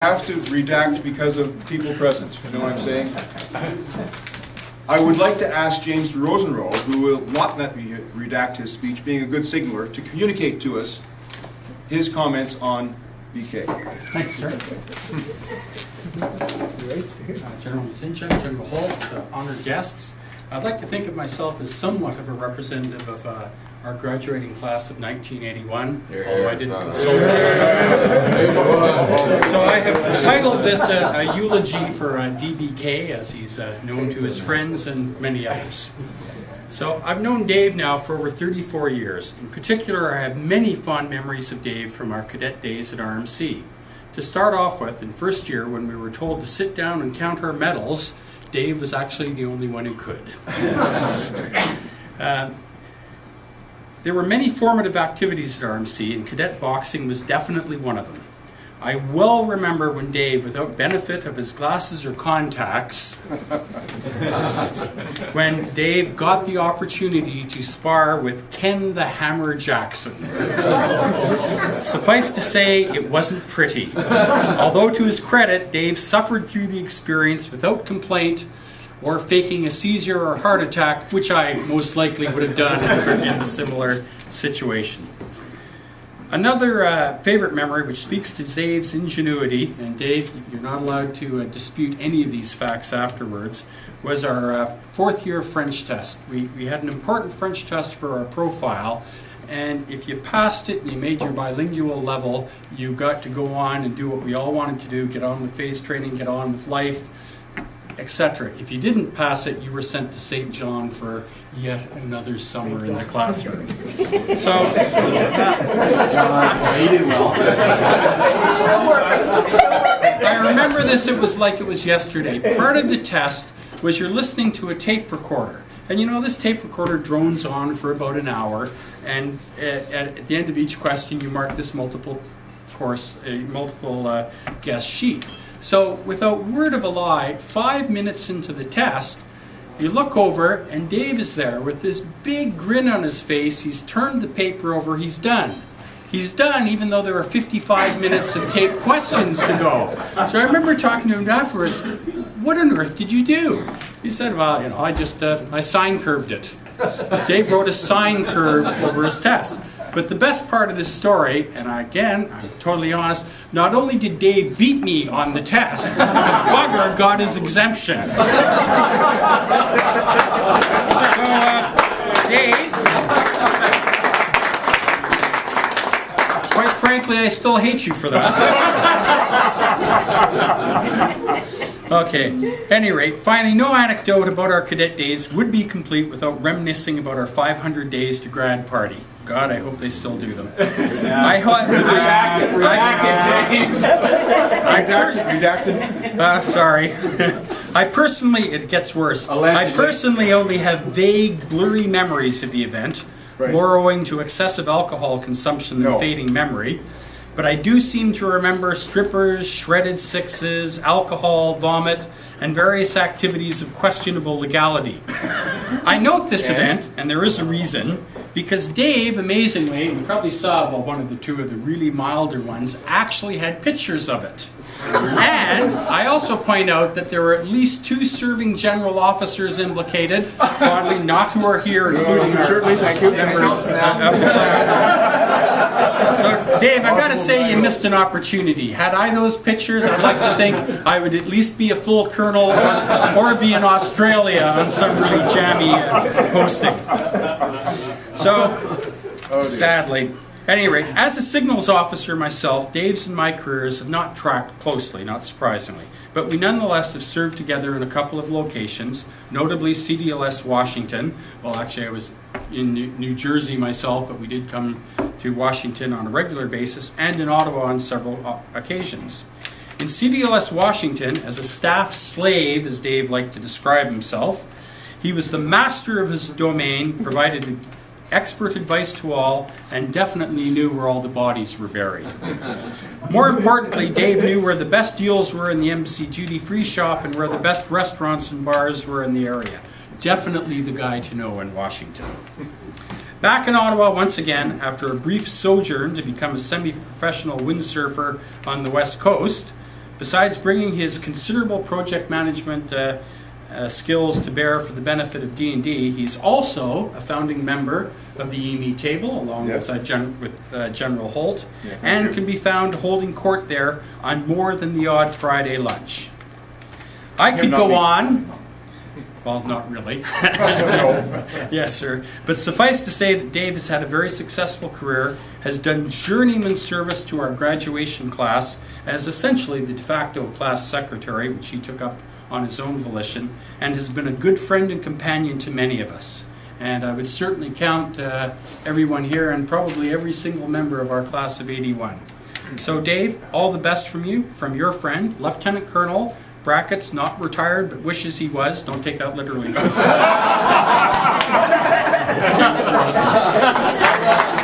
have to redact because of people present. You know what I'm saying? I would like to ask James Rosenroll, who will not let me redact his speech, being a good signaler, to communicate to us his comments on BK. Thanks, sir. General Tincha, General Holt, honored guests. I'd like to think of myself as somewhat of a representative of our graduating class of 1981, although I didn't consult. So I have titled this a eulogy for DBK, as he's known to his friends and many others. So I've known Dave now for over 34 years. In particular, I have many fond memories of Dave from our cadet days at RMC. To start off with, in first year, when we were told to sit down and count our medals, Dave was actually the only one who could. There were many formative activities at RMC, and cadet boxing was definitely one of them. I well remember when Dave, without benefit of his glasses or contacts, when Dave got the opportunity to spar with Ken the Hammer Jackson. Suffice to say, it wasn't pretty. Although to his credit, Dave suffered through the experience without complaint or faking a seizure or heart attack, which I most likely would have done in a similar situation. Another favorite memory, which speaks to Dave's ingenuity, and Dave, you're not allowed to dispute any of these facts afterwards, was our fourth year French test. We had an important French test for our profile, and if you passed it and you made your bilingual level, you got to go on and do what we all wanted to do, get on with phase training, get on with life, etc. If you didn't pass it, you were sent to St. John for yet another summer in the classroom. So, I remember this, it was like it was yesterday. Part of the test was you're listening to a tape recorder. And you know, this tape recorder drones on for about an hour, and at the end of each question you mark this multiple guess sheet. So, without word of a lie, 5 minutes into the test, you look over and Dave is there with this big grin on his face. He's turned the paper over, he's done. He's done, even though there are 55 minutes of taped questions to go. So I remember talking to him afterwards, what on earth did you do? He said, well, you know, I sine curved it. Dave wrote a sine curve over his test. But the best part of this story, and again, I'm totally honest, not only did Dave beat me on the test, the bugger got his exemption. So, Dave, quite frankly, I still hate you for that. Okay, at any rate, finally, no anecdote about our cadet days would be complete without reminiscing about our 500 days to grad party. God, I hope they still do them. Sorry. I personally, it gets worse. Allegedly. I personally only have vague, blurry memories of the event, more owing to excessive alcohol consumption than fading memory. But I do seem to remember strippers, shredded sixes, alcohol, vomit, and various activities of questionable legality. I note this event, and there is a reason, because Dave, amazingly, you probably saw one of the two of the really milder ones, actually had pictures of it. And I also point out that there were at least 2 serving general officers implicated, probably not who are here, including certainly, thank you. members of the class. So, Dave, I've got to say you missed an opportunity. Had I those pictures, I'd like to think I would at least be a full colonel or be in Australia on some really jammy posting. So, sadly, at any rate, as a signals officer myself, Dave's and my careers have not tracked closely, not surprisingly. But we nonetheless have served together in a couple of locations, notably CDLS Washington. Well, actually I was in New Jersey myself, but we did come to Washington on a regular basis, and in Ottawa on several occasions. In CDLS Washington, as a staff slave, as Dave liked to describe himself, he was the master of his domain, provided expert advice to all, and definitely knew where all the bodies were buried. More importantly, Dave knew where the best deals were in the embassy duty-free shop and where the best restaurants and bars were in the area. Definitely the guy to know in Washington. Back in Ottawa once again, after a brief sojourn to become a semi-professional windsurfer on the West Coast, Besides bringing his considerable project management skills to bear for the benefit of D&D, he's also a founding member of the EME table, along Yes. with General Holt, Yeah, and you. can be found holding court there on more than the odd Friday lunch. I could not go me. on. Well, not really. Yes, sir. But suffice to say that Dave has had a very successful career, has done journeyman service to our graduation class as essentially the de facto class secretary, which he took up on his own volition, and has been a good friend and companion to many of us. And I would certainly count everyone here and probably every single member of our class of '81. So Dave, all the best from you, from your friend, Lieutenant Colonel, brackets, not retired, but wishes he was. Don't take that literally. James Roast.